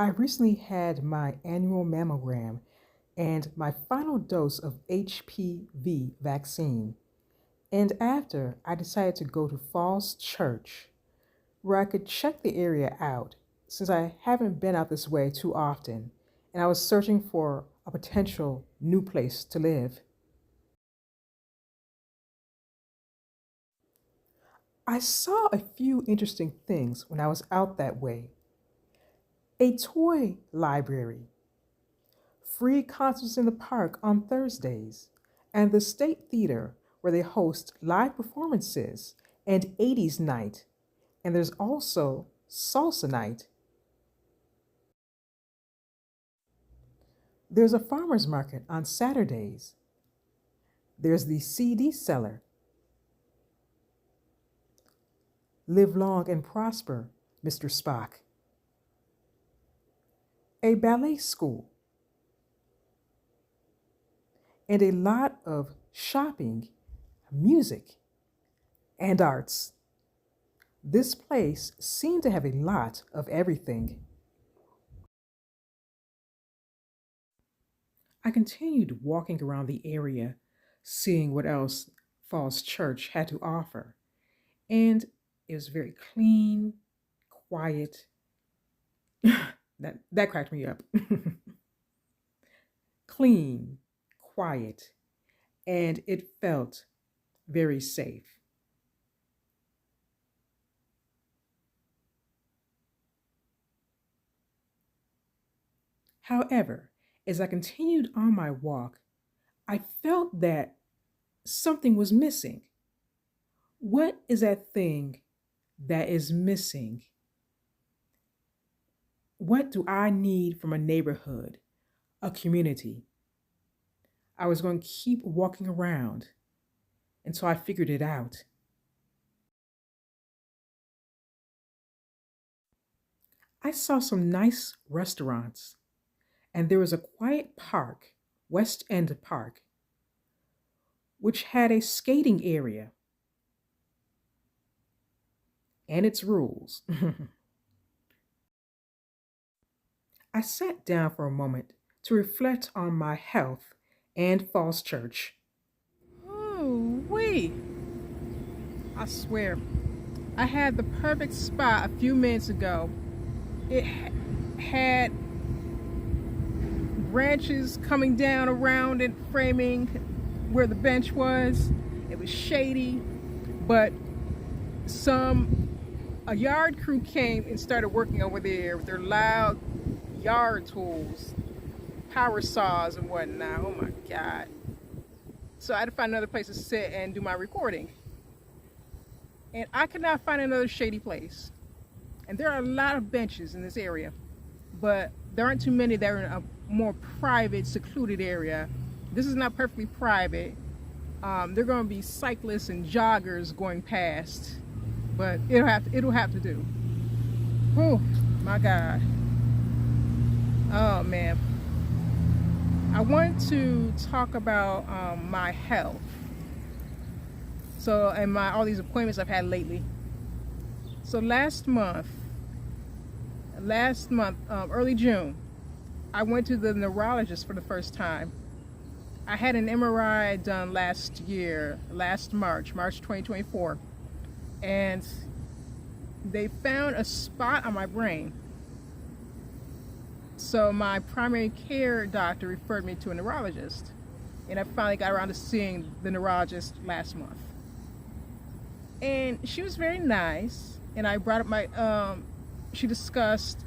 I recently had my annual mammogram and my final dose of HPV vaccine. And after, I decided to go to Falls Church, where I could check the area out since I haven't been out this way too often, and I was searching for a potential new place to live. I saw a few interesting things when I was out that way. A toy library, free concerts in the park on Thursdays, and the State Theater where they host live performances and 80s night. And there's also salsa night. There's a farmer's market on Saturdays. There's the CD seller. Live long and prosper, Mr. Spock. A ballet school. And a lot of shopping, music, and arts. This place seemed to have a lot of everything. I continued walking around the area, seeing what else Falls Church had to offer. And it was very clean, quiet. that cracked me up. Clean, quiet, and it felt very safe. However, as I continued on my walk, I felt that something was missing. What is that thing that is missing? What do I need from a neighborhood, a community? I was going to keep walking around until I figured it out. I saw some nice restaurants, and there was a quiet park, West End Park, which had a skating area and its rules. I sat down for a moment to reflect on my health and Falls Church. Oh, wait. I swear, I had the perfect spot a few minutes ago. It had branches coming down around it, framing where the bench was. It was shady, but a yard crew came and started working over there with their loud yard tools, power saws and whatnot. Oh my God. So I had to find another place to sit and do my recording. And I could not find another shady place. And there are a lot of benches in this area, but there aren't too many that are in a more private, secluded area. This is not perfectly private. There are going to be cyclists and joggers going past, but it'll have to do. Oh my God. Oh man. I want to talk about my health. So, and all these appointments I've had lately. So last month, early June, I went to the neurologist for the first time. I had an MRI done last March 2024, and they found a spot on my brain. So my primary care doctor referred me to a neurologist, and I finally got around to seeing the neurologist last month. And she was very nice, and I brought up she discussed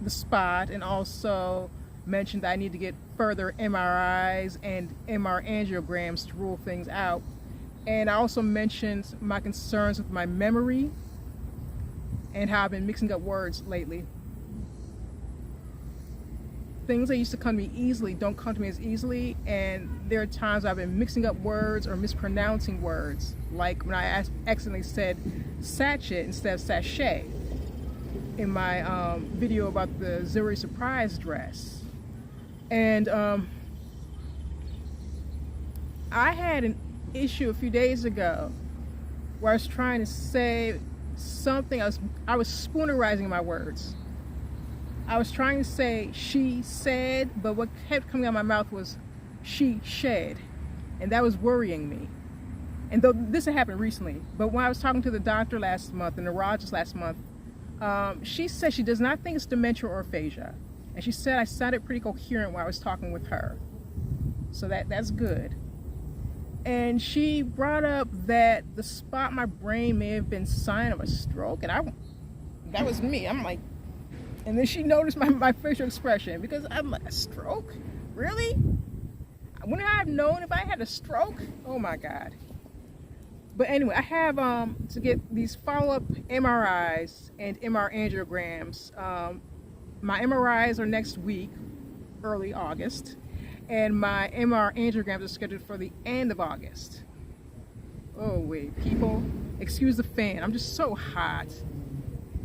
the spot and also mentioned that I need to get further MRIs and MR angiograms to rule things out. And I also mentioned my concerns with my memory and how I've been mixing up words lately. Things that used to come to me easily don't come to me as easily, and there are times I've been mixing up words or mispronouncing words, like when I accidentally said sachet instead of sachet in my video about the Zuri surprise dress. And I had an issue a few days ago where I was trying to say something. I was spoonerizing my words. I was trying to say she said, but what kept coming out of my mouth was she shed. And that was worrying me. And though this had happened recently, but when I was talking to the doctor last month, the neurologist last month, she said she does not think it's dementia or aphasia. And she said I sounded pretty coherent while I was talking with her. So that's good. And she brought up that the spot in my brain may have been sign of a stroke. And that was me. I'm like, and then she noticed my facial expression, because I'm like, a stroke? Really? Wouldn't I have known if I had a stroke? Oh my God. But anyway, I have to get these follow-up MRIs and MR angiograms. My MRIs are next week, early August, and my MR angiograms are scheduled for the end of August. Oh wait, people, excuse the fan. I'm just so hot.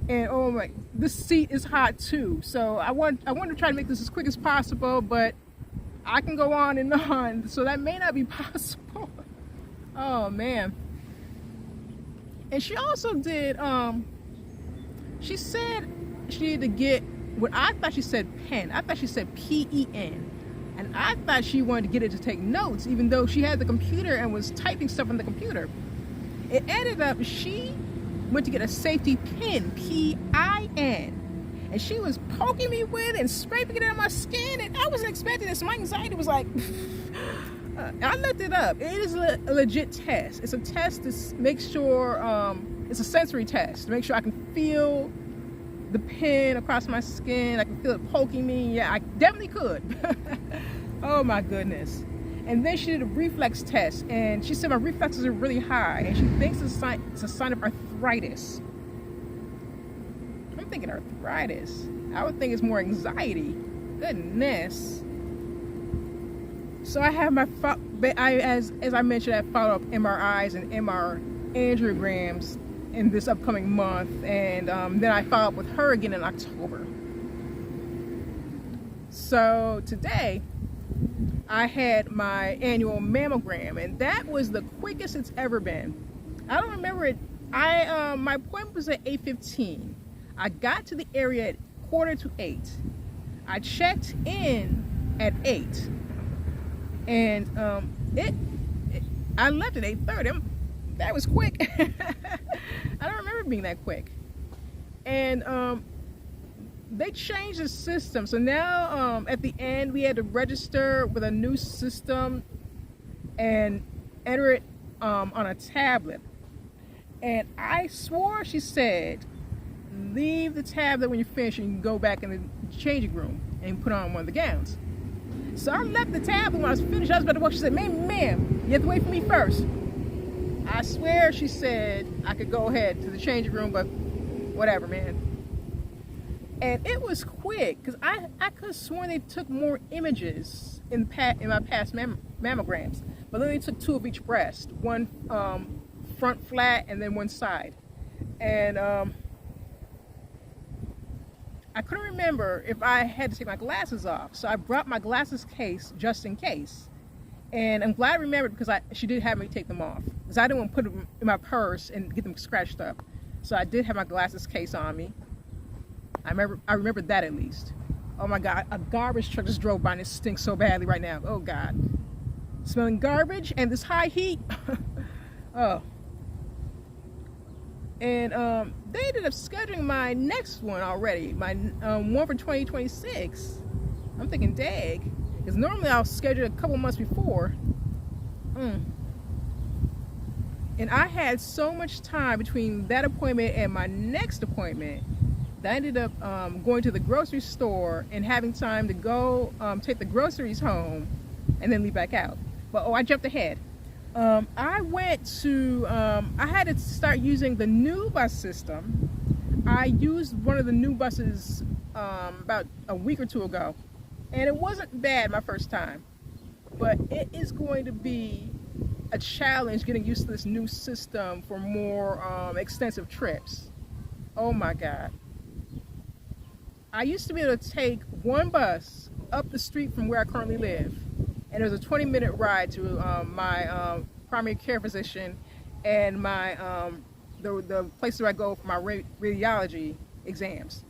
And oh my, this seat is hot too. So I want to try to make this as quick as possible, but I can go on and on. So that may not be possible. Oh man. And she also did, she said she needed to get what I thought she said pen. I thought she said PEN. And I thought she wanted to get it to take notes, even though she had the computer and was typing stuff on the computer. It ended up she went to get a safety pin, PIN. And she was poking me with and scraping it on my skin. And I wasn't expecting this. My anxiety was like, I looked it up. It is a legit test. It's a test to make sure, it's a sensory test to make sure I can feel the pin across my skin. I can feel it poking me. Yeah, I definitely could. Oh my goodness. And then she did a reflex test, and she said my reflexes are really high, and she thinks it's a sign of arthritis. I'm thinking arthritis. I would think it's more anxiety. Goodness. So I have my, as I mentioned, I follow up MRIs and MR angiograms in this upcoming month, and then I follow up with her again in October. So today I had my annual mammogram, and that was the quickest it's ever been. I don't remember it. My appointment was at 8:15. I got to the area at 7:45. I checked in at 8, and I left at 8:30. That was quick. I don't remember being that quick. And they changed the system, so now at the end we had to register with a new system and enter it on a tablet. And I swore she said, leave the tablet when you finish and you can go back in the changing room and put on one of the gowns. So I left the tablet when I was finished. I was about to walk. She said, ma'am, you have to wait for me first. I swear she said I could go ahead to the changing room, but whatever, man. And it was quick, because I could have sworn they took more images in my past mammograms. But then they took 2 of each breast, one front flat and then one side. And I couldn't remember if I had to take my glasses off. So I brought my glasses case just in case. And I'm glad I remembered, because she did have me take them off, because I didn't want to put them in my purse and get them scratched up. So I did have my glasses case on me. I remember that at least. Oh my God, a garbage truck just drove by and it stinks so badly right now. Oh God. Smelling garbage and this high heat. Oh. And they ended up scheduling my next one already, my one for 2026. I'm thinking, dang, because normally I'll schedule a couple months before. And I had so much time between that appointment and my next appointment that I ended up going to the grocery store and having time to go take the groceries home and then leave back out. But I jumped ahead. I went to, I had to start using the new bus system. I used one of the new buses about a week or 2 ago, and it wasn't bad my first time, but it is going to be a challenge getting used to this new system for more extensive trips. Oh my God. I used to be able to take one bus up the street from where I currently live, and it was a 20-minute ride to my primary care physician and my the place where I go for my radiology exams.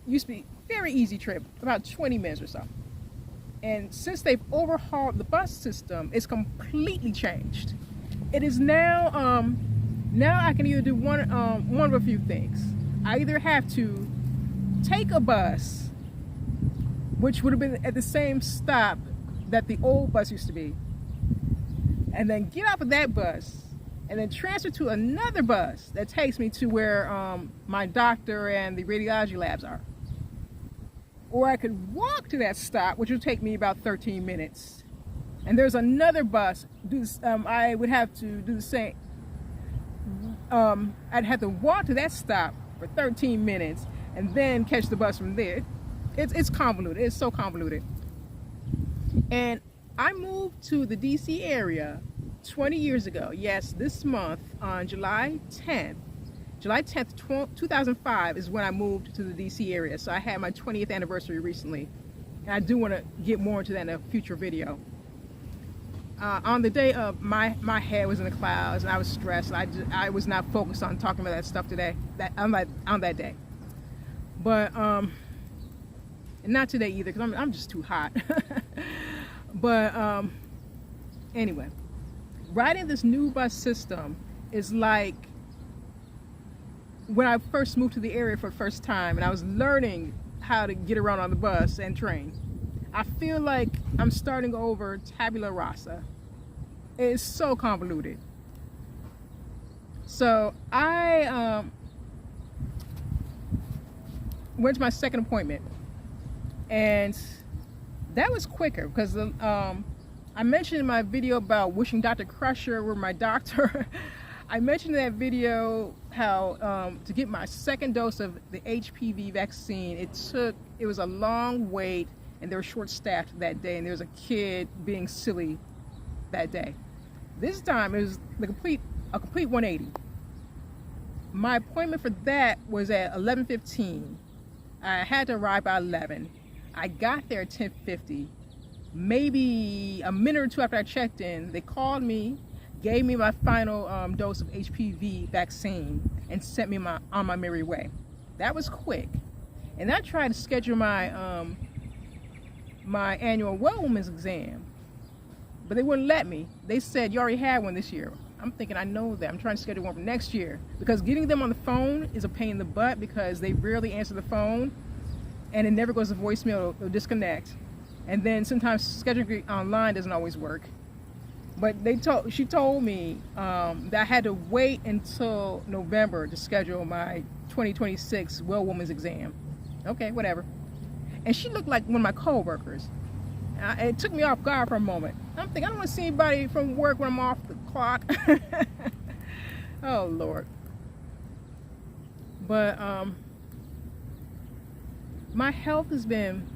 used to be a very easy trip, about 20 minutes or so. And since they've overhauled the bus system, it's completely changed. It is now, now I can either do one of a few things. I either have to take a bus, which would have been at the same stop that the old bus used to be, and then get off of that bus, and then transfer to another bus that takes me to where my doctor and the radiology labs are. Or I could walk to that stop, which would take me about 13 minutes. And there's another bus. I would have to do the same. I'd have to walk to that stop for 13 minutes and then catch the bus from there. It's convoluted. It's so convoluted. And I moved to the DC area 20 years ago. Yes, this month on July 10th, 2005 is when I moved to the DC area. So I had my 20th anniversary recently. And I do want to get more into that in a future video. On the day of my head was in the clouds and I was stressed. I was not focused on talking about that stuff today, on that day. But and not today either, because I'm just too hot. But anyway, riding this new bus system is like when I first moved to the area for the first time and I was learning how to get around on the bus and train. I feel like I'm starting over tabula rasa. It's so convoluted. So I went to my second appointment, and that was quicker because I mentioned in my video about wishing Dr. Crusher were my doctor. I mentioned in that video how to get my second dose of the HPV vaccine, it was a long wait, and they were short-staffed that day, and there was a kid being silly that day. This time it was a complete 180. My appointment for that was at 11:15. I had to arrive by 11. I got there at 10:50. Maybe a minute or two after I checked in, they called me, gave me my final dose of HPV vaccine, and sent me on my merry way. That was quick. And I tried to schedule my my annual well woman's exam, but they wouldn't let me. They said you already had one this year. I'm thinking, I know that. I'm trying to schedule one for next year, because getting them on the phone is a pain in the butt because they rarely answer the phone and it never goes to voicemail. It'll disconnect, and then sometimes scheduling online doesn't always work. But she told me that I had to wait until November to schedule my 2026 well woman's exam. Okay, whatever. And she looked like one of my co-workers. It took me off guard for a moment. I'm thinking, I don't want to see anybody from work when I'm off the clock. Oh, Lord. But my health has been,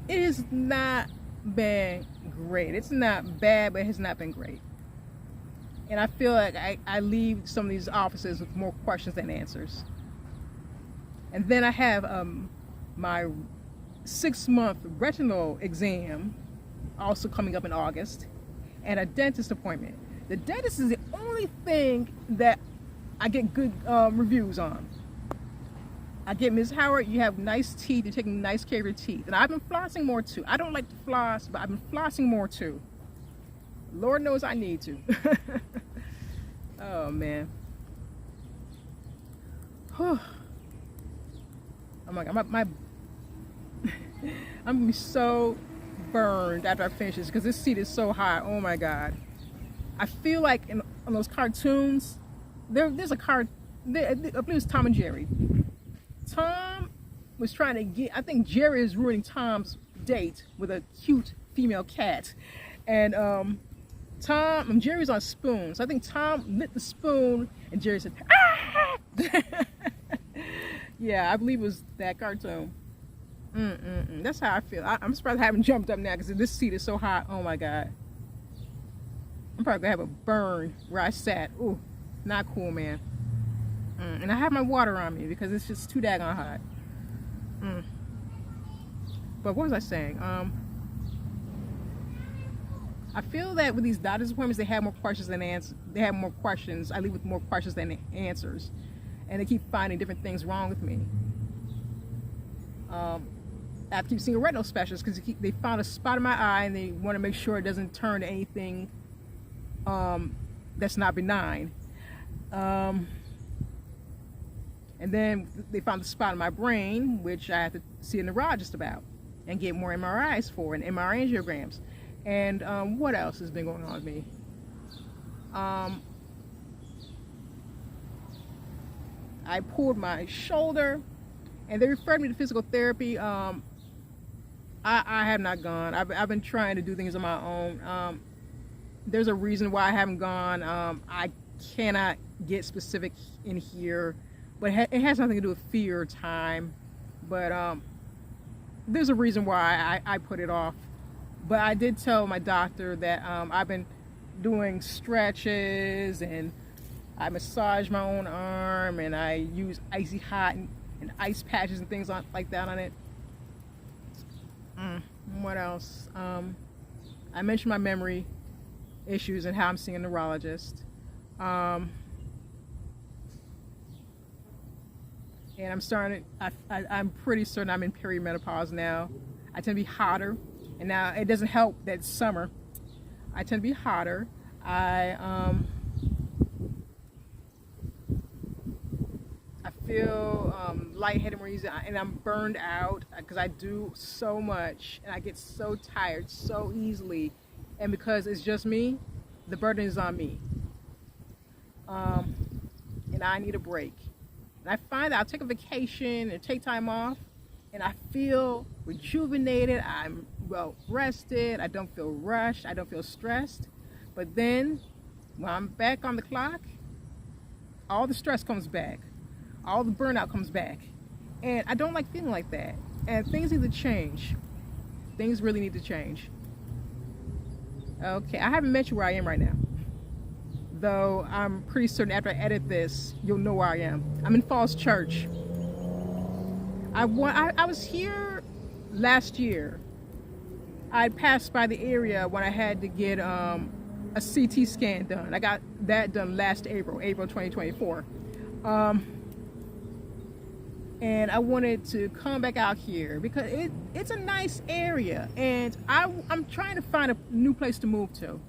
it has not been great. It's not bad, but it has not been great. And I feel like I leave some of these offices with more questions than answers. And then I have my 6-month retinal exam also coming up in August, and a dentist appointment. The dentist is the only thing that I get good reviews on. I get, Ms. Howard, you have nice teeth, you're taking nice care of your teeth. And I've been flossing more too. I don't like to floss, but I've been flossing more too. Lord knows I need to. Oh, man. Oh my God, I'm gonna be so burned after I finish this because this seat is so hot. Oh my God. I feel like on those cartoons, there's a I believe it's Tom and Jerry. Tom was trying to get, I think Jerry is ruining Tom's date with a cute female cat. And Jerry's on spoons. So I think Tom lit the spoon and Jerry said, ah! Yeah, I believe it was that cartoon. That's how I feel. I'm surprised I haven't jumped up now because this seat is so hot. Oh my God. I'm probably gonna have a burn where I sat. Ooh, not cool, man. And I have my water on me because it's just too daggone hot. But what was I saying? I feel that with these doctor's appointments, they have more questions than answers. They have more questions. I leave with more questions than answers, and they keep finding different things wrong with me. I keep seeing a retinal specialist because they found a spot in my eye and they want to make sure it doesn't turn to anything that's not benign. And then they found a spot in my brain, which I have to see a neurologist about and get more MRIs for, and MRI angiograms. And what else has been going on with me? I pulled my shoulder, and they referred me to physical therapy. I have not gone. I've been trying to do things on my own. There's a reason why I haven't gone. I cannot get specific in here, but it has nothing to do with fear or time. But there's a reason why I put it off. But I did tell my doctor that I've been doing stretches, and I massage my own arm, and I use icy hot and ice patches and things like that on it. What else? I mentioned my memory issues and how I'm seeing a neurologist. And I'm pretty certain I'm in perimenopause now. I tend to be hotter, and now it doesn't help that it's summer. I tend to be hotter. I feel lightheaded more easy, and I'm burned out because I do so much and I get so tired so easily, and because it's just me, the burden is on me, and I need a break. And I find that I'll take a vacation and take time off, and I feel rejuvenated, I'm well rested, I don't feel rushed, I don't feel stressed. But then when I'm back on the clock, all the stress comes back, all the burnout comes back, and I don't like feeling like that. And things need to change. Things really need to change. Okay, I haven't mentioned where I am right now, though I'm pretty certain after I edit this, you'll know where I am. I'm in Falls Church. I was here last year. I passed by the area when I had to get a CT scan done. I got that done last April 2024. And I wanted to come back out here because it's a nice area, and I'm trying to find a new place to move to.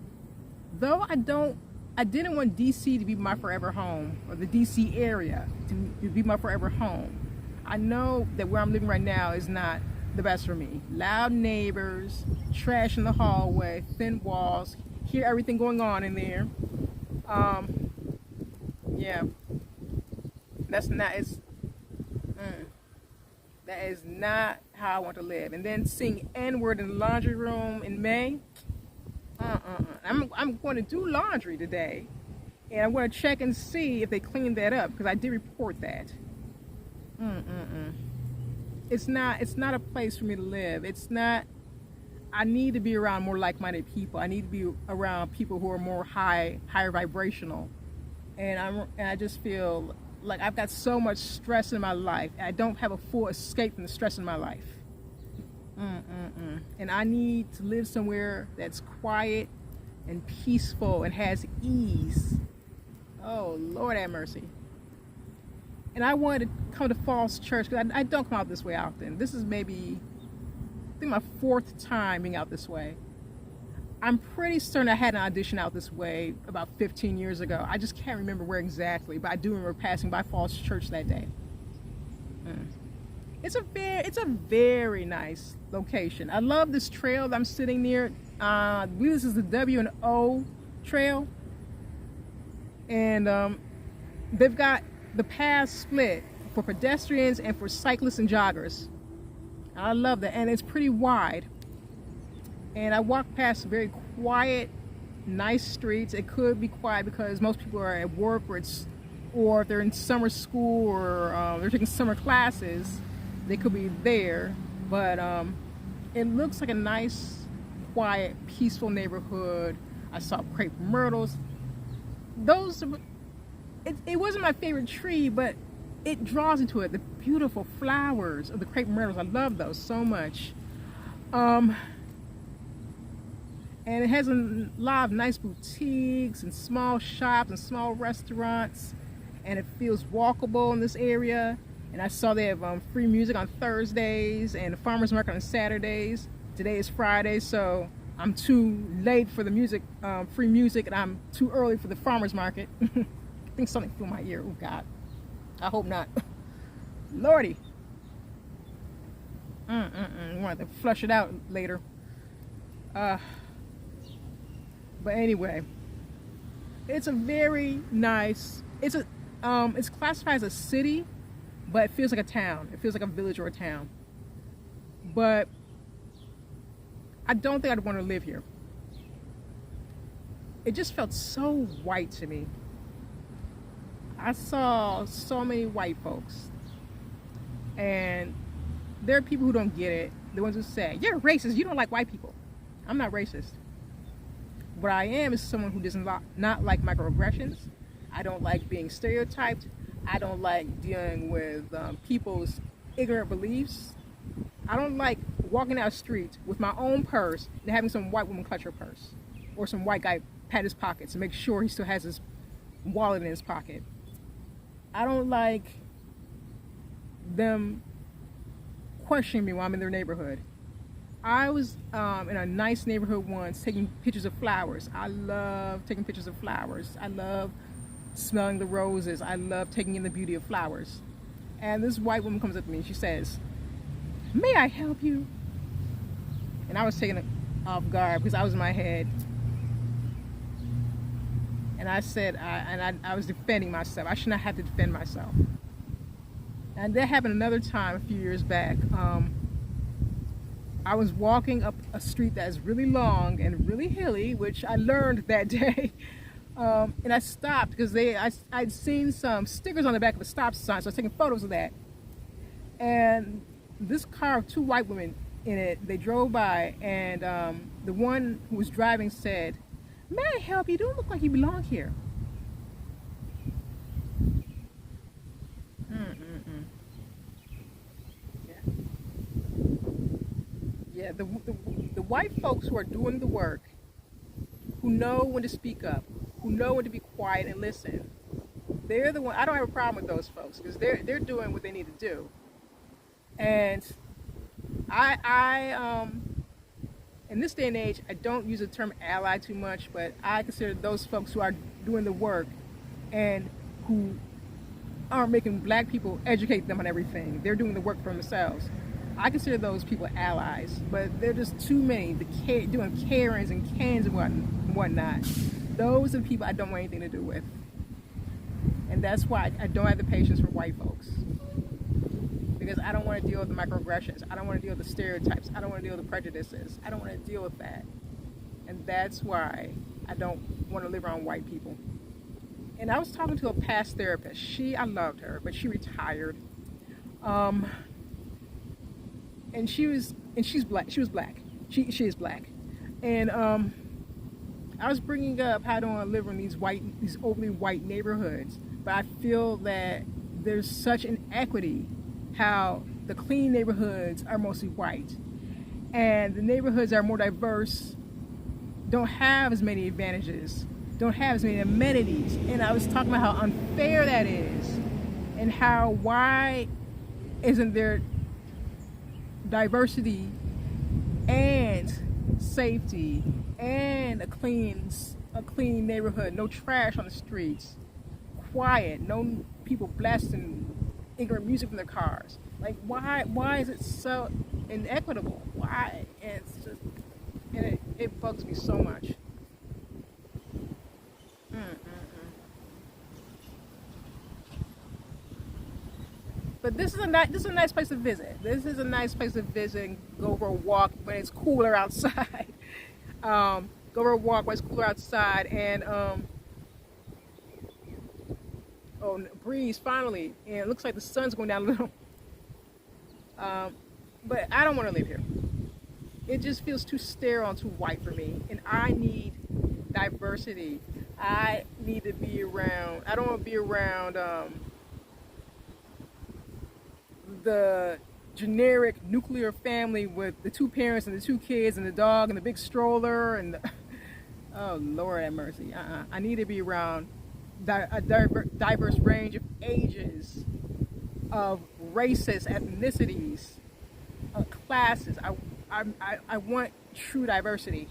Though I didn't want DC to be my forever home, or the DC area to be my forever home. I know that where I'm living right now is not the best for me. Loud neighbors, trash in the hallway, thin walls, hear everything going on in there. Yeah, that is not how I want to live. And then seeing N-word in the laundry room in May, I'm going to do laundry today, and I'm going to check and see if they cleaned that up, because I did report that. It's not a place for me to live. It's not. I need to be around more like-minded people. I need to be around people who are more higher vibrational, and I just feel like I've got so much stress in my life, and I don't have a full escape from the stress in my life. And I need to live somewhere that's quiet and peaceful and has ease. Oh, Lord have mercy. And I wanted to come to Falls Church because I don't come out this way often. This is maybe, I think, my 4th time being out this way. I'm pretty certain I had an audition out this way about 15 years ago. I just can't remember where exactly, but I do remember passing by Falls Church that day. It's a very nice location. I love this trail that I'm sitting near. I believe this is the W&O trail, and they've got the path split for pedestrians and for cyclists and joggers. I love that, and it's pretty wide. And I walk past very quiet, nice streets. It could be quiet because most people are at work, or if they're in summer school, or they're taking summer classes, they could be there. But it looks like a nice, quiet, peaceful neighborhood. I saw crepe myrtles. It wasn't my favorite tree, but it draws into it the beautiful flowers of the crepe myrtles. I love those so much. And it has a lot of nice boutiques and small shops and small restaurants, and it feels walkable in this area. And I saw they have free music on Thursdays and the farmers market on Saturdays. Today is Friday, so I'm too late for the music, free music, and I'm too early for the farmers market. I think something flew in my ear. Oh God, I hope not. Lordy, I want to flush it out later. But anyway, it's a very nice. It's classified as a city, but it feels like a town. It feels like a village or a town. But I don't think I'd want to live here. It just felt so white to me. I saw so many white folks, and there are people who don't get it. The ones who say, "You're racist. You don't like white people." I'm not racist. What I am is someone who does not like microaggressions. I don't like being stereotyped. I don't like dealing with people's ignorant beliefs. I don't like walking down the street with my own purse and having some white woman clutch her purse, or some white guy pat his pockets and make sure he still has his wallet in his pocket. I don't like them questioning me while I'm in their neighborhood. I was in a nice neighborhood once taking pictures of flowers. I love taking pictures of flowers. I love smelling the roses. I love taking in the beauty of flowers. And this white woman comes up to me and she says, "May I help you?" And I was taken off guard because I was in my head. And I said, I was defending myself. I should not have to defend myself. And that happened another time a few years back. I was walking up a street that is really long and really hilly, which I learned that day. And I stopped because I'd seen some stickers on the back of a stop sign, so I was taking photos of that. And this car with two white women in it, they drove by, and the one who was driving said, "May I help you? You don't look like you belong here." Yeah, the white folks who are doing the work, who know when to speak up, who know when to be quiet and listen, they're the one. I don't have a problem with those folks because they're doing what they need to do. And I in this day and age, I don't use the term ally too much, but I consider those folks who are doing the work and who aren't making black people educate them on everything. They're doing the work for themselves. I consider those people allies, but they're just too many. Doing Karens and cans and whatnot. Those are the people I don't want anything to do with. And that's why I don't have the patience for white folks. Because I don't want to deal with the microaggressions. I don't want to deal with the stereotypes. I don't want to deal with the prejudices. I don't want to deal with that. And that's why I don't want to live around white people. And I was talking to a past therapist. I loved her, but she retired. And she's black. She was black. She is black. And I was bringing up how I don't want to live in these overly white neighborhoods, but I feel that there's such inequity. How the clean neighborhoods are mostly white, and the neighborhoods that are more diverse don't have as many advantages, don't have as many amenities. And I was talking about how unfair that is, and why isn't there diversity and safety and a clean neighborhood, no trash on the streets, quiet, no people blasting ignorant music from their cars. Like, why is it so inequitable? Why? And it's just, and it bugs me so much. But this is a nice place to visit. This is a nice place to visit and go for a walk when it's cooler outside. Go for a walk when it's cooler outside, and breeze finally, and it looks like the sun's going down a little. But I don't want to live here. It just feels too sterile and too white for me, and I need diversity. I need to be around. I don't want to be around the generic nuclear family with the two parents and the two kids and the dog and the big stroller and oh Lord have mercy. I need to be around a diverse range of ages, of races, ethnicities, classes. I want true diversity,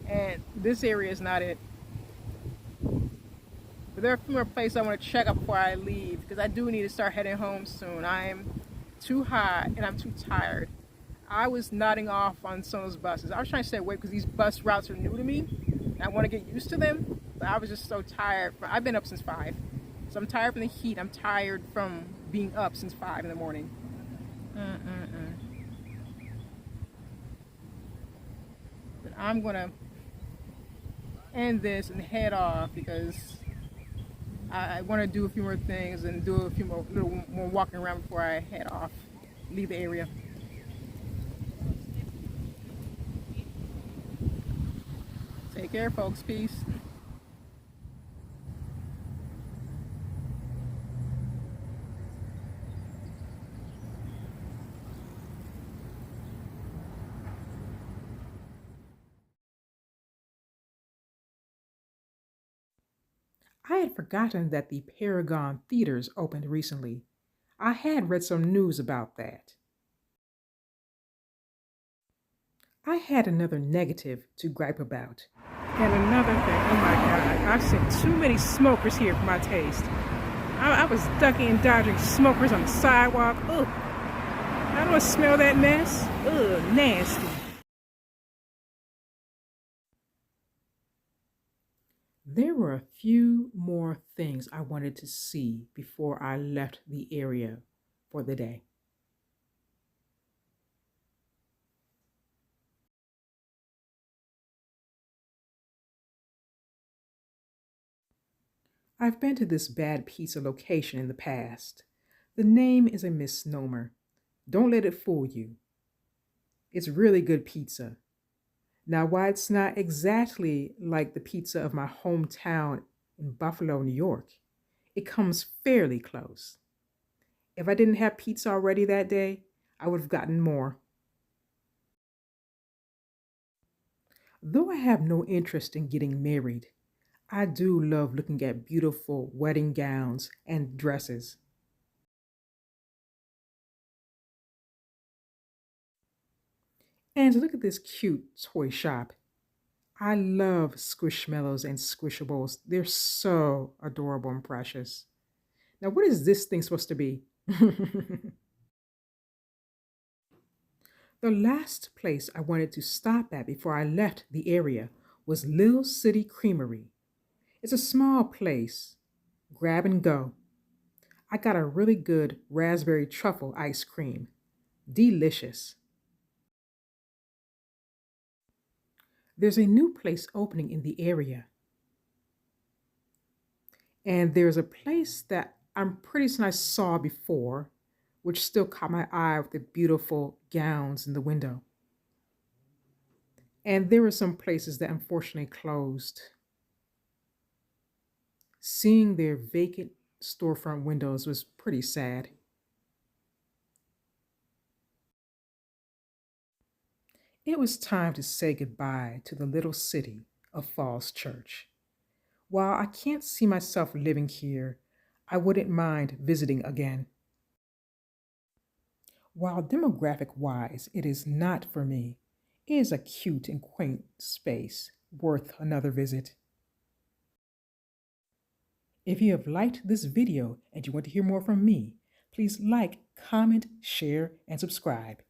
and this area is not it. But there are a few more places I want to check out before I leave because I do need to start heading home soon. I am too hot and I'm too tired. I was nodding off on some of those buses. I was trying to stay awake because these bus routes are new to me. And I want to get used to them, but I was just so tired. I've been up since 5. So I'm tired from the heat. I'm tired from being up since 5 in the morning. But I'm going to end this and head off because I want to do a few more things and do a few little more walking around before I head off, leave the area. Take care, folks. Peace. I had forgotten that the Paragon Theaters opened recently. I had read some news about that. I had another negative to gripe about. And another thing, oh my God, I've seen too many smokers here for my taste. I was ducking and dodging smokers on the sidewalk. Ugh. I don't smell that mess. Ugh, nasty. There were a few more things I wanted to see before I left the area for the day. I've been to this bad pizza location in the past. The name is a misnomer. Don't let it fool you. It's really good pizza. Now, while it's not exactly like the pizza of my hometown in Buffalo, New York, it comes fairly close. If I didn't have pizza already that day, I would have gotten more. Though I have no interest in getting married, I do love looking at beautiful wedding gowns and dresses. And look at this cute toy shop. I love squishmallows and squishables. They're so adorable and precious. Now, what is this thing supposed to be? The last place I wanted to stop at before I left the area was Lil City Creamery. It's a small place. Grab and go. I got a really good raspberry truffle ice cream. Delicious. There's a new place opening in the area. And there's a place that I'm pretty certain I saw before, which still caught my eye with the beautiful gowns in the window. And there were some places that unfortunately closed. Seeing their vacant storefront windows was pretty sad. It was time to say goodbye to the little city of Falls Church. While I can't see myself living here, I wouldn't mind visiting again. While demographic-wise it is not for me, it is a cute and quaint space worth another visit. If you have liked this video and you want to hear more from me, please like, comment, share, and subscribe.